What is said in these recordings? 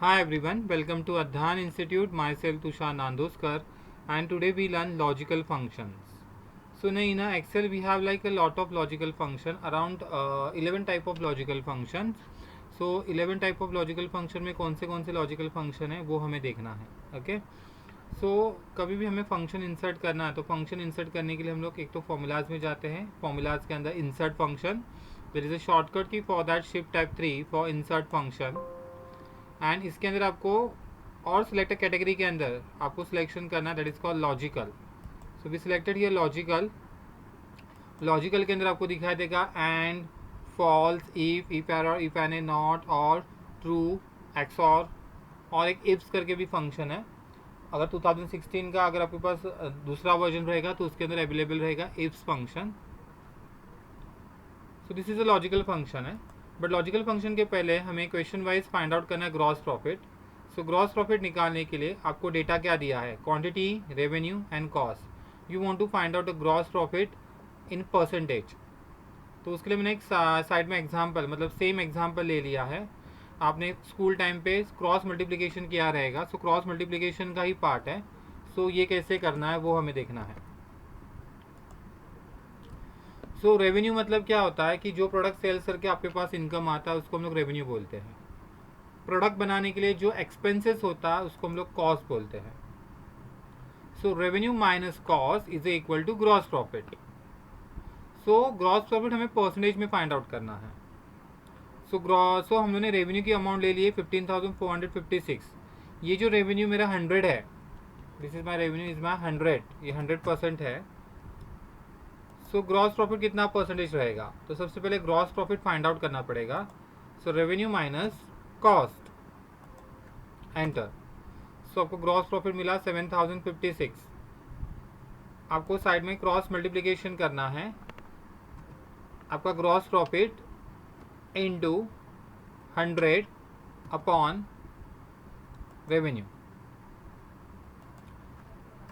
Hi everyone, welcome to Adhan Institute. Myself Tushar Nandoskar, and today we learn logical functions. So in Excel we have like a lot of logical function, around 11 type of logical functions. So 11 type of logical function में कौन से logical function है वो हमें देखना है. Okay. सो कभी भी हमें फंक्शन इंसर्ट करना है तो फंक्शन इंसर्ट करने के लिए हम लोग एक तो फॉर्मूलाज में जाते हैं. फॉर्मूलाज के अंदर insert function, there is a shortcut key for that shift type 3 for insert function. And इसके अंदर आपको और सिलेक्ट कैटेगरी के अंदर आपको सिलेक्शन करना है, that is called logical. So we selected ये लॉजिकल. लॉजिकल के अंदर आपको दिखाई देगा and, false, if error, if N A not, और ट्रू, एक्सॉर, और एक इफ्स करके भी फंक्शन है. अगर 2016 का अगर आपके पास दूसरा वर्जन रहेगा तो उसके अंदर अवेलेबल रहेगा IFS function. So this is a logical function है. बट लॉजिकल फंक्शन के पहले हमें क्वेश्चन वाइज फाइंड आउट करना है gross profit. So gross profit निकालने के लिए आपको डेटा क्या दिया है, quantity, revenue and cost. You want to find out a gross profit in percentage. तो उसके लिए मैंने एक साइड में एग्जांपल, मतलब सेम एग्जांपल ले लिया है. आपने स्कूल टाइम पे क्रॉस मल्टीप्लिकेशन किया रहेगा. सो क्रॉस मल्टीप्लिकेशन का ही पार्ट है. सो ये कैसे करना है वो हमें देखना है. सो रेवेन्यू मतलब क्या होता है कि जो प्रोडक्ट सेल्स करके आपके पास इनकम आता है उसको हम लोग रेवेन्यू बोलते हैं. प्रोडक्ट बनाने के लिए जो एक्सपेंसेस होता है उसको हम लोग कॉस्ट बोलते हैं. So revenue minus cost is equal to gross profit. So gross profit हमें परसेंटेज में फाइंड आउट करना है. सो हम लोगों ने रेवेन्यू की अमाउंट ले लिए 15,456. ये जो रेवेन्यू मेरा 100 है, this is my revenue is my 100, ये 100% है. सो ग्रॉस प्रॉफिट कितना परसेंटेज रहेगा, तो सबसे पहले ग्रॉस प्रॉफिट फाइंड आउट करना पड़ेगा. सो रेवेन्यू माइनस कॉस्ट, एंटर. सो आपको ग्रॉस प्रॉफिट मिला 7,056. आपको साइड में क्रॉस मल्टीप्लिकेशन करना है. आपका gross profit into 100 upon revenue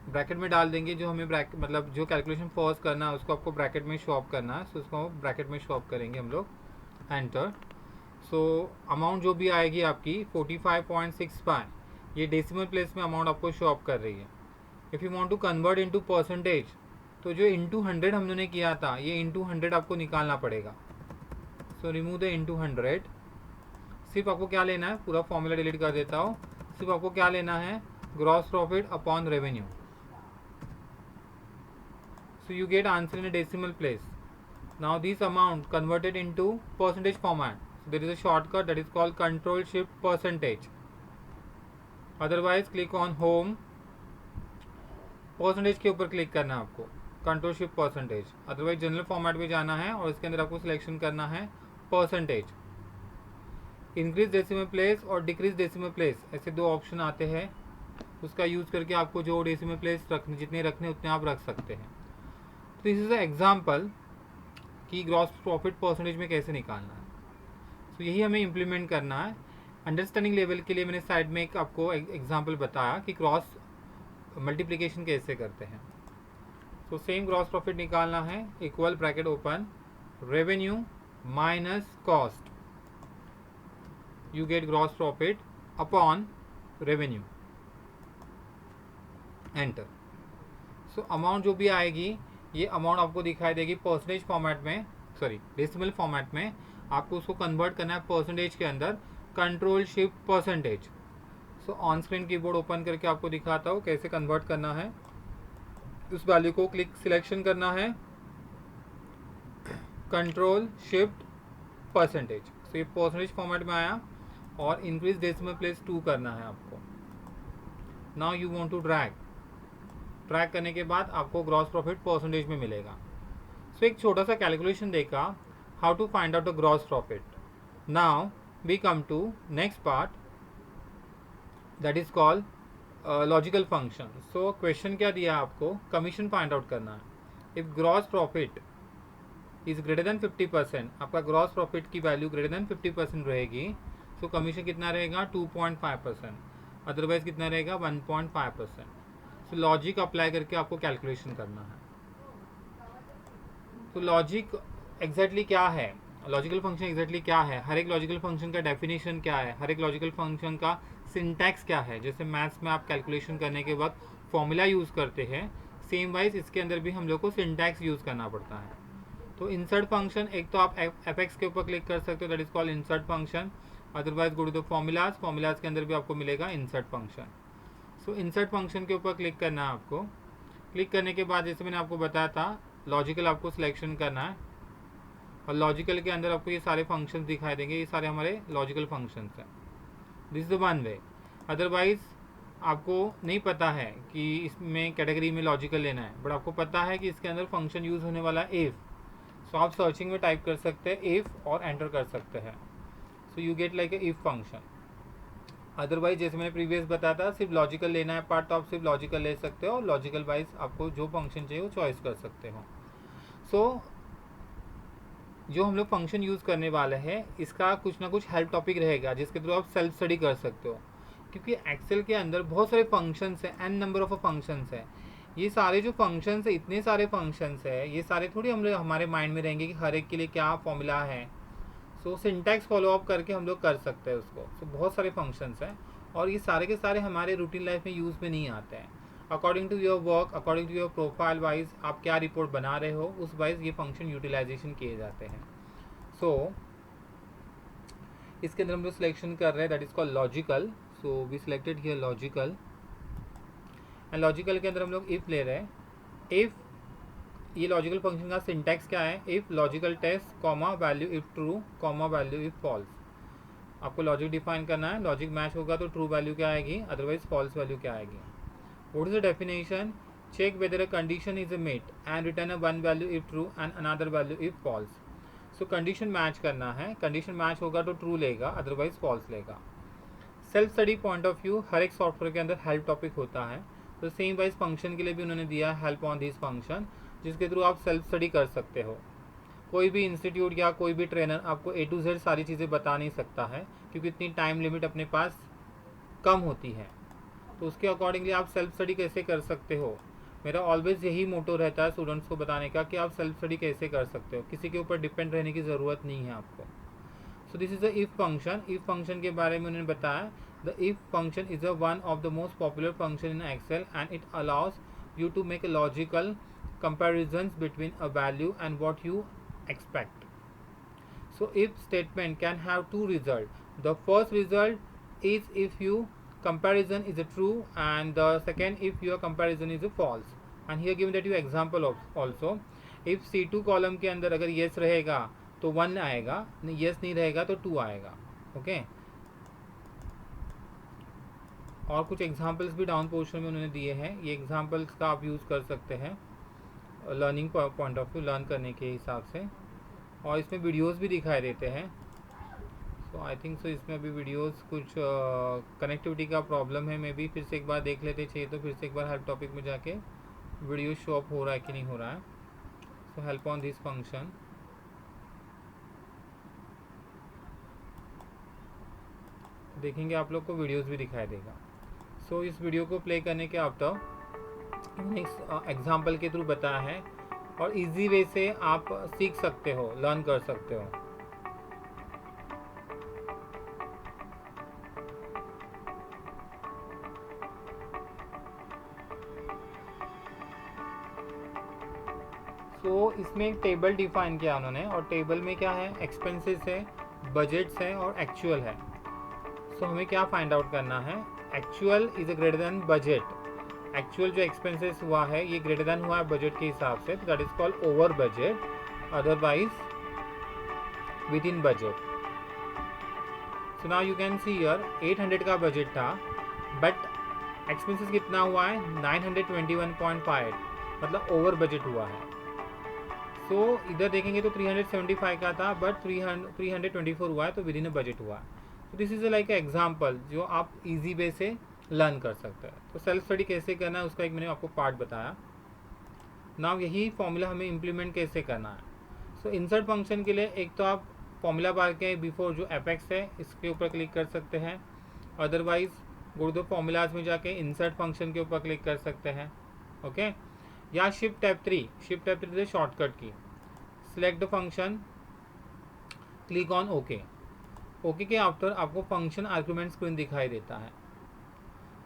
bracket में डाल देंगे. जो हमें ब्रैकेट मतलब जो कैलकुलेशन फर्स्ट करना है उसको आपको ब्रैकेट में शो ऑफ करना है. सो उसको ब्रैकेट में शो ऑफ करेंगे हम लोग, एंटर. सो अमाउंट जो भी आएगी आपकी 45.65, ये डेसिमल प्लेस में अमाउंट आपको शो ऑफ कर रही है. If you want to convert into percentage, तो जो इंटू 100 हम लोगों ने किया था ये इंटू 100 आपको निकालना पड़ेगा. So remove the into 100. सिर्फ आपको क्या लेना है, पूरा फॉर्मूला डिलीट कर देता हूँ. सिर्फ आपको क्या लेना है, gross profit upon revenue. So you get answer in a decimal place. Now this amount converted into percentage format. So there is a shortcut that is called Control Shift Percentage. Otherwise click on Home. Percentage के ऊपर click करना है आपको, control shift percentage. Otherwise general format में जाना है और इसके अंदर आपको सिलेक्शन करना है परसेंटेज. इंक्रीज डेसिमल प्लेस और डिक्रीज डेसिमल प्लेस, ऐसे दो ऑप्शन आते हैं. उसका यूज करके आपको जो डेसिमल प्लेस रखने, जितने रखने उतने आप रख सकते हैं. दिस इज अ एग्जाम्पल कि ग्रॉस प्रॉफिट परसेंटेज में कैसे निकालना है. तो यही हमें इम्प्लीमेंट करना है. अंडरस्टैंडिंग लेवल के लिए मैंने साइड में एक आपको एग्जाम्पल बताया कि क्रॉस मल्टीप्लिकेशन कैसे करते हैं. तो सेम ग्रॉस प्रॉफिट निकालना है, equal bracket open, revenue minus cost, you get gross profit upon revenue, enter. So amount जो भी आएगी ये अमाउंट आपको दिखाई देगी परसेंटेज फॉर्मेट में, सॉरी डेसिमल फॉर्मेट में. आपको उसको कन्वर्ट करना है परसेंटेज के अंदर, control shift percentage. So on screen keyboard open करके आपको दिखाता हूँ कैसे कन्वर्ट करना है. उस वैल्यू को क्लिक सिलेक्शन करना है, कंट्रोल शिफ्ट परसेंटेज. सो ये परसेंटेज फॉर्मेट में आया और इंक्रीज डेसिमल प्लेस 2 करना है आपको. Now you want to track करने के बाद आपको ग्रॉस प्रॉफिट परसेंटेज में मिलेगा. सो एक छोटा सा कैलकुलेशन देखा, how to find out the gross profit. Now we come to next part, that is called logical function. So question क्या दिया आपको, कमीशन फाइंड आउट करना है. If gross profit is greater than 50%, आपका ग्रॉस प्रॉफिट की value greater than 50% रहेगी, सो commission कितना रहेगा 2.5%, अदरवाइज कितना रहेगा 1.5%. सो लॉजिक अप्लाई करके आपको कैलकुलेशन करना है. तो लॉजिक एग्जैक्टली क्या है, लॉजिकल फंक्शन एग्जैक्टली क्या है, हर एक लॉजिकल फंक्शन का डेफिनेशन क्या है, हर एक लॉजिकल फंक्शन का सिंटैक्स क्या है। जैसे मैथ्स में आप कैलकुलेशन करने के बाद फॉर्मूला यूज़ करते हैं, सेम वाइज इसके अंदर भी हम लोग को सिंटैक्स यूज़ करना पड़ता है। तो इंसर्ट फंक्शन, एक तो आप एफ के ऊपर क्लिक कर सकते हो, that is called insert function. Otherwise go to the formulas, formulas के अंदर भी आपको मिलेगा insert function. So insert function के ऊपर क्लिक करना है आपको। क्लिक करने के बाद जैसे मैंने आपको बताया था, लॉजिकल आपको सिलेक्शन करना है, और लॉजिकल के अंदर आपको ये सारे फंक्शंस दिखाई देंगे, ये सारे हमारे लॉजिकल फंक्शंस हैं। This is the one way. Otherwise आपको नहीं पता है कि इसमें कैटेगरी में लॉजिकल लेना है, बट आपको पता है कि इसके अंदर फंक्शन यूज़ होने वाला है इफ़। सो आप सर्चिंग में टाइप कर सकते हैं इफ़ और एंटर कर सकते हैं। So you get like a if function. Otherwise जैसे मैंने प्रीवियस बताया था, सिर्फ लॉजिकल लेना है पार्ट, तो आप सिर्फ लॉजिकल ले सकते हो, और लॉजिकल वाइज आपको जो फंक्शन चाहिए वो चॉइस कर सकते हो। सो जो हम लोग फंक्शन यूज़ करने वाले हैं, इसका कुछ ना कुछ हेल्प टॉपिक रहेगा जिसके थ्रू आप सेल्फ स्टडी कर सकते हो। क्योंकि एक्सेल के अंदर बहुत सारे फंक्शंस हैं, एन नंबर ऑफ फंक्शंस हैं। ये सारे जो फंक्शंस है, इतने सारे फंक्शंस है, ये सारे थोड़ी हम लोग हमारे माइंड में रहेंगे कि हर एक के लिए क्या फॉर्मूला है। सो सिंटैक्स फॉलो अप करके हम लोग कर सकते हैं उसको। सो बहुत सारे फंक्शंस हैं, और ये सारे के सारे हमारे रूटीन लाइफ में यूज़ में नहीं आते हैं। According to your work, according to your profile wise, आप क्या रिपोर्ट बना रहे हो, उस वाइज ये फंक्शन यूटिलाइजेशन किए जाते हैं। सो इसके अंदर हम लोग सिलेक्शन कर रहे हैं, that is called logical. So we selected here logical, and logical के अंदर हम लोग इफ ले रहे हैं। इफ, ये लॉजिकल फंक्शन का सिंटैक्स क्या है, if logical test comma value if true comma value if false. आपको लॉजिक डिफाइन करना है, लॉजिक मैच होगा तो ट्रू वैल्यू क्या आएगी, अदरवाइज फॉल्स वैल्यू क्या आएगी। What is the definition, check whether a condition is a met and return a one value if true and another value if false. So condition match करना है, condition match होगा तो true लेगा, otherwise false लेगा। Self study point of view, हर एक software के अंदर हेल्प टॉपिक होता है, तो सेम वाइज फंक्शन के लिए भी उन्होंने दिया है हेल्प ऑन दिस फंक्शन, जिसके थ्रू आप सेल्फ स्टडी कर सकते हो। कोई भी इंस्टीट्यूट या कोई भी ट्रेनर आपको ए टू जेड सारी चीज़ें बता नहीं सकता है, क्योंकि इतनी टाइम लिमिट अपने पास कम होती है। तो उसके अकॉर्डिंगली आप सेल्फ स्टडी कैसे कर सकते हो, मेरा ऑलवेज यही मोटो रहता है स्टूडेंट्स को बताने का कि आप सेल्फ स्टडी कैसे कर सकते हो, किसी के ऊपर डिपेंड रहने की ज़रूरत नहीं है आपको। So this is the if function. If function के बारे में उन्होंने बताया, the if function is a one of the most popular function in Excel and it allows you to make a logical comparisons between a value and what you expect. So if statement can have two results. The first result is if your comparison is a true, and the second if your comparison is a false. And here given that you example of also, if C2 column के अंदर अगर yes रहेगा तो 1 आएगा, yes नहीं रहेगा तो 2 आएगा। ओके, और कुछ एग्जांपल्स भी डाउन पोर्शन में उन्होंने दिए हैं, ये एग्जांपल्स का आप यूज़ कर सकते हैं learning point of view, learn करने के हिसाब से। और इसमें वीडियोस भी दिखाई देते हैं। सो आई थिंक सो इसमें अभी वीडियोस कुछ कनेक्टिविटी का प्रॉब्लम है, मे बी फिर से एक बार देख लेते, चाहिए तो फिर से एक बार हेल्प टॉपिक में जाके वीडियो शो अप हो रहा है कि नहीं हो रहा है। So help on this function, देखेंगे आप लोग को वीडियोस भी दिखाई देगा। सो इस वीडियो को प्ले करने के आफ्टर एग्जाम्पल के थ्रू बताया है, और इजी वे से आप सीख सकते हो, लर्न कर सकते हो। सो इसमें एक टेबल डिफाइन किया उन्होंने, और टेबल में क्या है, एक्सपेंसेस है, बजट्स है और एक्चुअल है। सो हमें क्या फाइंड आउट करना है, actual is greater then budget. Actual जो एक्सपेंसेस हुआ है ये ग्रेटर देन हुआ है बजट के हिसाब से, that is called over budget, otherwise with in budget. So now you can see here 800 का बजट था, बट एक्सपेंसेस कितना हुआ है 921.5, मतलब ओवर बजट हुआ है। सो इधर देखेंगे तो 375 का था, बट 324 हुआ है, तो विद इन बजट हुआ है। तो दिस इज लाइक एग्जाम्पल जो आप इजी वे से लर्न कर सकते हैं। तो सेल्फ स्टडी कैसे करना है उसका एक मैंने आपको पार्ट बताया। नाउ यही फॉर्मूला हमें इम्प्लीमेंट कैसे करना है। सो इंसर्ट फंक्शन के लिए एक तो आप फॉर्मूला बार के बिफोर जो एपेक्स है इसके ऊपर क्लिक कर सकते हैं, अदरवाइज गो टू फॉर्मूलाज में जाके इंसर्ट फंक्शन के ऊपर क्लिक कर सकते हैं। ओके, या शिफ्ट टैब 3 शॉर्टकट की, select the function, click on okay. Okay के आफ्टर आपको फंक्शन आर्गुमेंट स्क्रीन दिखाई देता है।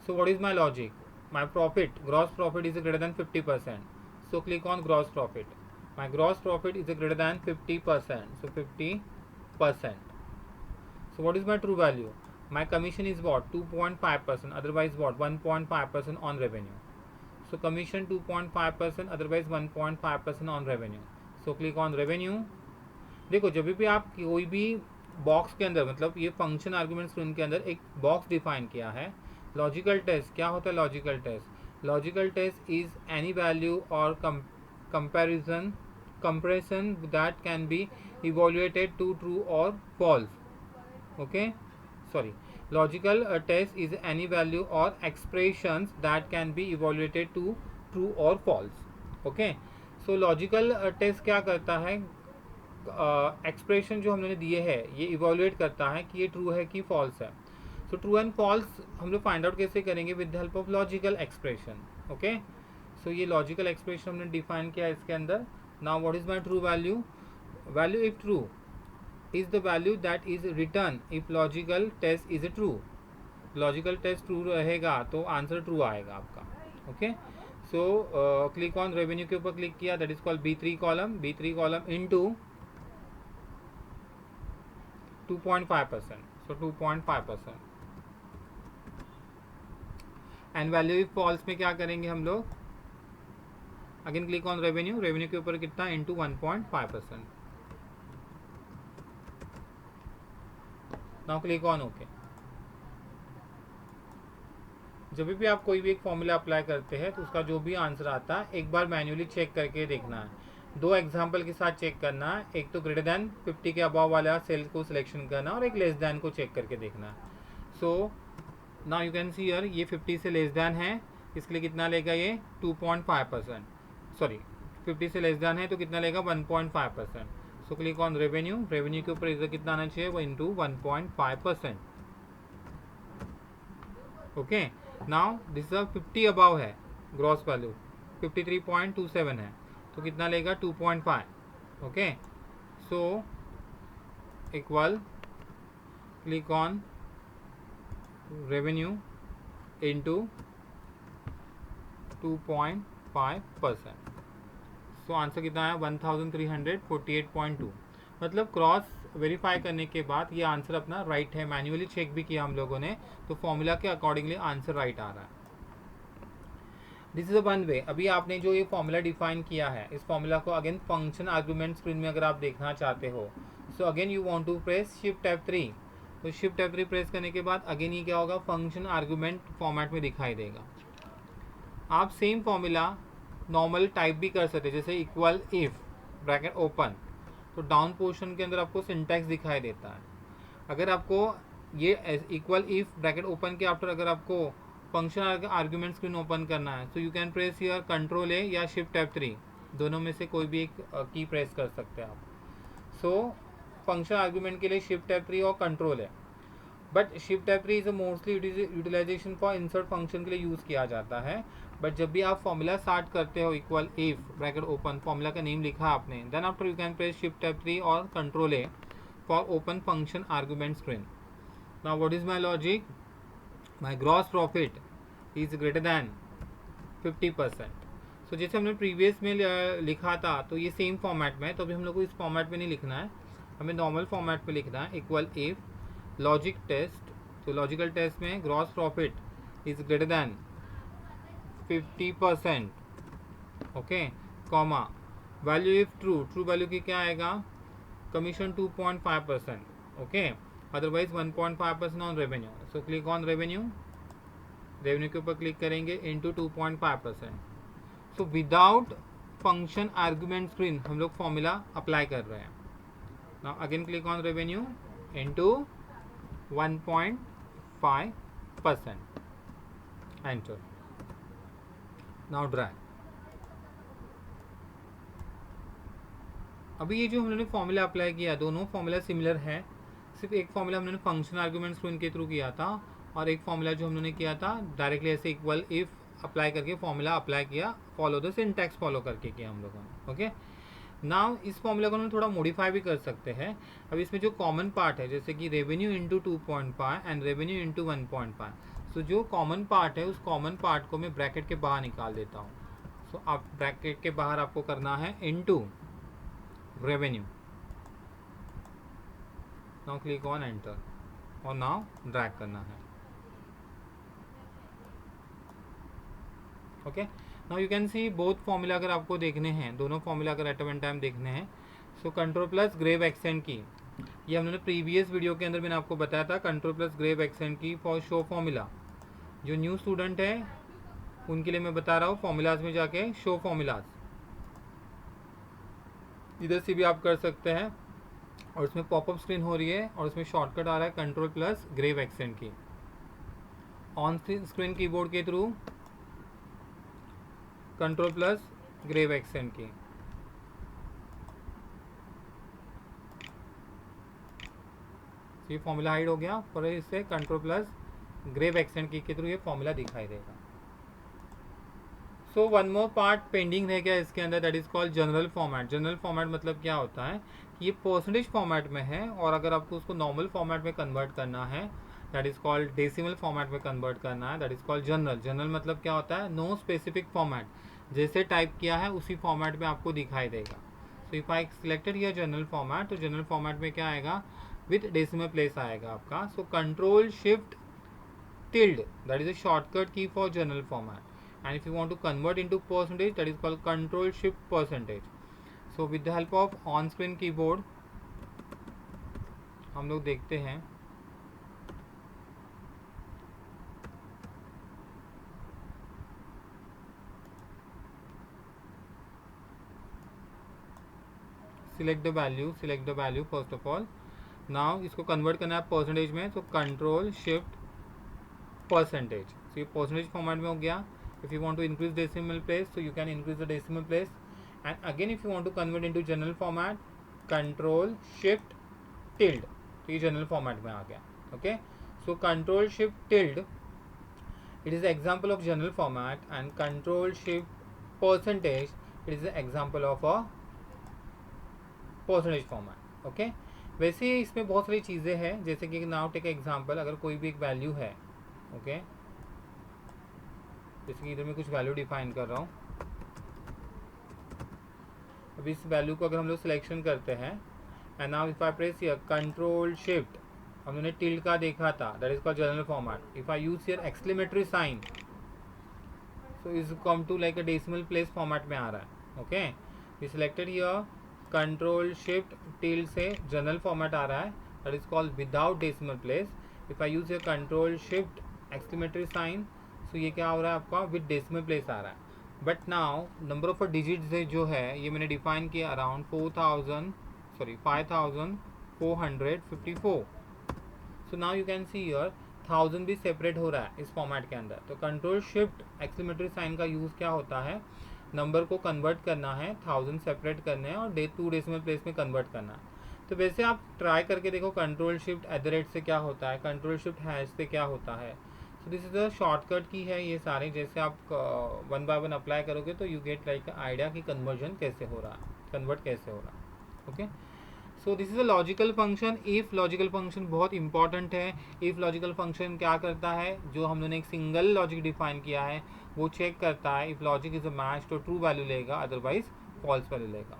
So what is my logic? My profit, gross profit is greater than 50%, so click on gross profit. My gross profit is greater than 50%, so 50%. So what is my true value? My commission is what? 2.5%, otherwise what? 1.5% on revenue. So commission 2.5%, otherwise 1.5% on revenue. So click on revenue. देखो जब भी आप कोई भी box के अंदर, मतलब ये फंक्शन आर्गुमेंट स्क्रीन के अंदर एक बॉक्स डिफाइन किया है, लॉजिकल टेस्ट क्या होता है? Logical test, logical test is any value और comparison comparison that can be evaluated to true or false. Okay, sorry, logical test is any value or expressions that can be evaluated to true or false. Okay, so logical test क्या करता है? Expression जो हमने दिए है ये इवोल्यूएट करता है कि ये ट्रू है कि फॉल्स है। सो ट्रू एंड फॉल्स हम लोग फाइंड आउट कैसे करेंगे? With the help of logical expression. Okay, so ये लॉजिकल एक्सप्रेशन हमने डिफाइन किया है इसके अंदर। Now what is my true value? Value if true is the value that is return if logical test is true. Logical test true रहेगा तो answer true आएगा आपका। Okay, so click on revenue के ऊपर क्लिक किया, that is called B3 column. B3 column into 2.5%, so 2.5%। And value if false में क्या करेंगे हम लोग? Again click on revenue, revenue के ऊपर कितना? Into 1.5%। Now click on okay. जब भी आप कोई भी एक फॉर्मूला अप्लाई करते हैं तो उसका जो भी आंसर आता है एक बार मैन्युअली चेक करके देखना है। दो एग्जाम्पल के साथ चेक करना है, एक तो ग्रेटर देन 50 के अबाव वाला सेल को सिलेक्शन करना और एक लेस देन को चेक करके देखना है। So now you can see here ये 50 से लेस देन है, इसके लिए कितना लेगा ये? 2.5%। सॉरी, 50 से लेस देन है तो कितना लेगा? 1.5%। सो क्लिक ऑन रेवेन्यू, रेवेन्यू के ऊपर इधर कितना आना चाहिए? वो into 1.5%। Okay, now this is 50 above है, ग्रॉस वैल्यू 53.27 है तो कितना लेगा? 2.5। Okay, so equal click on revenue into 2.5%। So answer कितना है? 1348.2। मतलब क्रॉस वेरीफाई करने के बाद ये आंसर अपना राइट है। मैन्युअली चेक भी किया हम लोगों ने तो फॉर्मूला के अकॉर्डिंगली आंसर राइट आ रहा है। This is one way. अभी आपने जो ये फॉर्मूला डिफाइन किया है, इस फॉर्मूला को अगेन फंक्शन आर्गुमेंट स्क्रीन में अगर आप देखना चाहते हो, so again you want to press shift F3। तो शिफ्ट F3 प्रेस करने के बाद अगेन ये क्या होगा? फंक्शन आर्गुमेंट फॉर्मेट में दिखाई देगा। आप सेम फॉर्मूला नॉर्मल टाइप भी कर सकते, जैसे इक्वल इफ ब्रैकेट ओपन, तो डाउन पोर्शन के अंदर आपको सिंटैक्स दिखाई देता है। अगर आपको ये इक्वल इफ ब्रैकेट ओपन के आफ्टर अगर आपको फंक्शन आर्गुमेंट स्क्रीन ओपन करना है, सो you can press here control ए या शिफ्ट F3, दोनों में से कोई भी एक की प्रेस कर सकते हैं आप। सो फंक्शन आर्गुमेंट के लिए शिफ्ट F3 और कंट्रोल है, but shift F3 is mostly utilization for insert function के लिए यूज़ किया जाता है। बट जब भी आप फॉर्मूला स्टार्ट करते हो equal if bracket open, formula का नेम लिखा आपने, then after you can press shift F3 और control A for open function argument screen. Now what is my logic? My gross profit is greater than 50%। सो जैसे हमने previous में लिखा था तो ये सेम फॉर्मेट में है, तो अभी हम लोग को इस फॉर्मेट में नहीं लिखना है, हमें नॉर्मल फॉर्मेट में लिखना है। इक्वल इफ लॉजिक टेस्ट, तो लॉजिकल टेस्ट में gross profit is greater than 50%। Okay, comma value if true, true value की क्या आएगा? Commission 2.5%। Okay, otherwise 1.5% on revenue. So click on revenue, revenue के ऊपर क्लिक करेंगे into 2.5%। So without function argument screen हम लोग formula apply कर रहे हैं। Now again click on revenue into 1.5%, enter. Now drag. अभी ये जो हमने फॉर्मूला अप्लाई किया, दोनों फॉर्मूला सिमिलर है, सिर्फ एक फॉर्मूला हमने फंक्शन आर्गुमेंट स्क्रीन के थ्रू किया था और एक फॉर्मूला जो हमने किया था डायरेक्टली ऐसे इक्वल इफ अप्लाई करके फॉर्मूला अप्लाई किया, फॉलो द सिंटैक्स फॉलो करके किया हम लोगों ने। ओके, नाउ इस फॉर्मूला को हम थोड़ा मॉडिफाई भी कर सकते हैं। अब इसमें जो कॉमन पार्ट है, जैसे कि revenue into 2.5 and revenue into 1.5, सो जो कॉमन पार्ट है उस कॉमन पार्ट को मैं ब्रैकेट के बाहर निकाल देता हूँ। सो आप ब्रैकेट के बाहर आपको करना है into revenue. Now click on enter और नाउ ड्रैग करना है। Okay, now you can C both formula अगर आपको देखने हैं, दोनों फॉर्मूला अगर एट वन टाइम देखने हैं, सो control plus grave accent key, ये हमने प्रीवियस वीडियो के अंदर मैंने आपको बताया था, कंट्रोल प्लस ग्रेव एक्सेंट की फॉर शो फॉर्मूला। जो न्यू स्टूडेंट है उनके लिए मैं बता रहा हूँ, फॉर्मूलाज में जाके शो फॉर्मूलाज इधर से भी आप कर सकते हैं, और उसमें पॉपअप स्क्रीन हो रही है और उसमें शॉर्टकट आ रहा है control plus grave accent key. On screen keyboard के through control plus grave accent key. ये फॉर्मूला हाइड हो गया, पर इससे कंट्रोल प्लस ग्रेव एक्सेंट की के थ्रू ये फॉर्मूला दिखाई देगा। So one more part pending रह गया इसके अंदर, that is called general format. General format मतलब क्या होता है कि ये परसेंटेज फॉर्मेट में है, और अगर आपको उसको नॉर्मल फॉर्मेट में कन्वर्ट करना है, that is called decimal format में कन्वर्ट करना है, that is called general. General मतलब क्या होता है, नो स्पेसिफिक फॉर्मेट, जैसे टाइप किया है उसी फॉर्मेट में आपको दिखाई देगा। So if I selected here general format, तो जनरल फॉर्मेट में क्या आएगा, विथ डेसिमल प्लेस आएगा आपका। सो control shift tilde, that is a shortcut key for general format, and if you want to convert into percentage, that is called control shift percentage. So with the help of on screen keyboard हम लोग देखते हैं, select the value first of all. now इसको convert करना है percentage में, so control shift percentage. So ये percentage format में हो गया। If you want to increase decimal place, so you can increase the decimal place, and again if you want to convert into general format, control shift tilde, तो ये general format में आ गया। Okay, so control shift tilde, it is example of general format, and control shift percentage, it is example of a percentage format. Okay, वैसे इसमें बहुत सारी चीज़ें हैं, जैसे कि नाउ टेक एग्जांपल, अगर कोई भी एक वैल्यू है, ओके, जैसे कि इधर मैं कुछ वैल्यू डिफाइन कर रहा हूँ। अब इस वैल्यू को अगर हम लोग सिलेक्शन करते हैं, and now if I press here control shift, हमने टिल्ड का देखा था, that is called general format. If I use here exclamatory sign, so is come to like a decimal place format में आ रहा है। Okay, we selected here control shift tilde से general format आ रहा है, that is called without decimal place. If I use here control shift exclamatory sign, so ये क्या हो रहा है आपका, विद डेसिमल प्लेस आ रहा है। But now number of digits जो है ये मैंने डिफाइन किया around 5454। So now you can see here 1000 भी सेपरेट हो रहा है इस फॉर्मेट के अंदर। तो कंट्रोल शिफ्ट एक्सक्लेमेटरी साइन का यूज़ क्या होता है, नंबर को कन्वर्ट करना है, 1000 सेपरेट करने हैं और 2 डेसिमल प्लेस में कन्वर्ट करना है। तो वैसे आप ट्राई करके देखो, कंट्रोल शिफ्ट @ से क्या होता है, कंट्रोल शिफ्ट हैश से क्या होता है। सो दिस इज द शॉर्टकट की है ये सारे, जैसे आप वन बाय वन अप्लाई करोगे तो यू गेट लाइक आइडिया कि कन्वर्जन कैसे हो रहा है, कन्वर्ट कैसे हो रहा है। Okay, so this is a logical function. If logical function बहुत इंपॉर्टेंट है। इफ लॉजिकल फंक्शन क्या करता है, जो हम लोगों ने एक सिंगल लॉजिक डिफाइन किया है वो चेक करता है, if logic is a match तो ट्रू वैल्यू लेगा, अदरवाइज फॉल्स वैल्यू लेगा।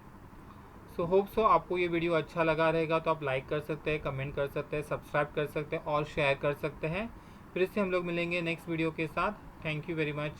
सो होप सो आपको ये वीडियो अच्छा लगा रहेगा, तो आप लाइक कर सकते हैं, कमेंट कर सकते हैं, सब्सक्राइब कर सकते हैं और शेयर कर सकते हैं। फिर से हम लोग मिलेंगे नेक्स्ट वीडियो के साथ। Thank you very much.